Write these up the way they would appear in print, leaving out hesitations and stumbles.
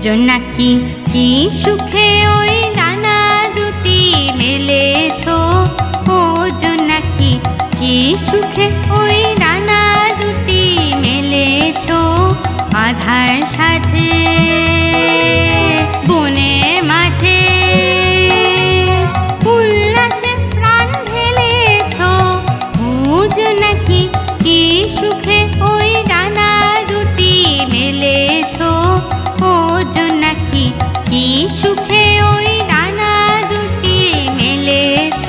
জোনাকি কি সুখে ওই ডানা দুটি মেলেছ, ও জোনাকি কি সুখে ওই ডানা দুটি মেলেছ। আধার সাজে বনে মাঝে উল্লাসে প্রাণ ঢেলেছ, ও জোনাকি কি সুখে ওই ডানা দুটি মেলেছ, ও জোনাকি কি সুখে ওই ডানা দুটি মেলেছ।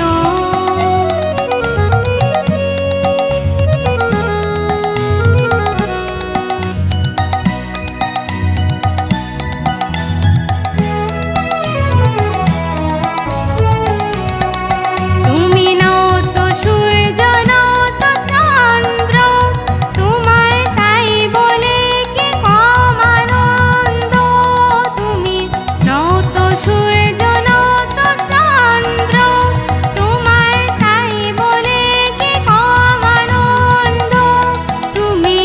তুমি নও তো সূর্য, নও তো চন্দ্র, তোমায় তাই বলে কি কম আনন্দ। তুমি নও তো সূর্য, নও তো চন্দ্র, তোমায় তাই বলে কি কম আনন্দ। তুমি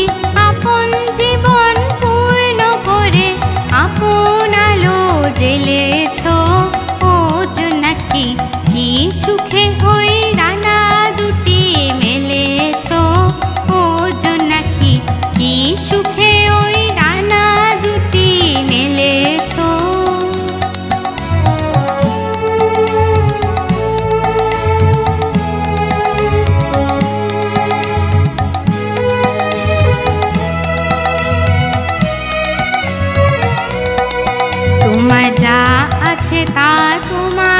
আপন জীবন পূর্ণ করে আপন আলো জ্বেলেছ, ও জোনাকি কি সুখে ওই ডানা দুটি মেলেছ, ও জোনাকি কি সুখে ওই ডানা দুটি মেলেছ। তোমার যা আছে তা তোমার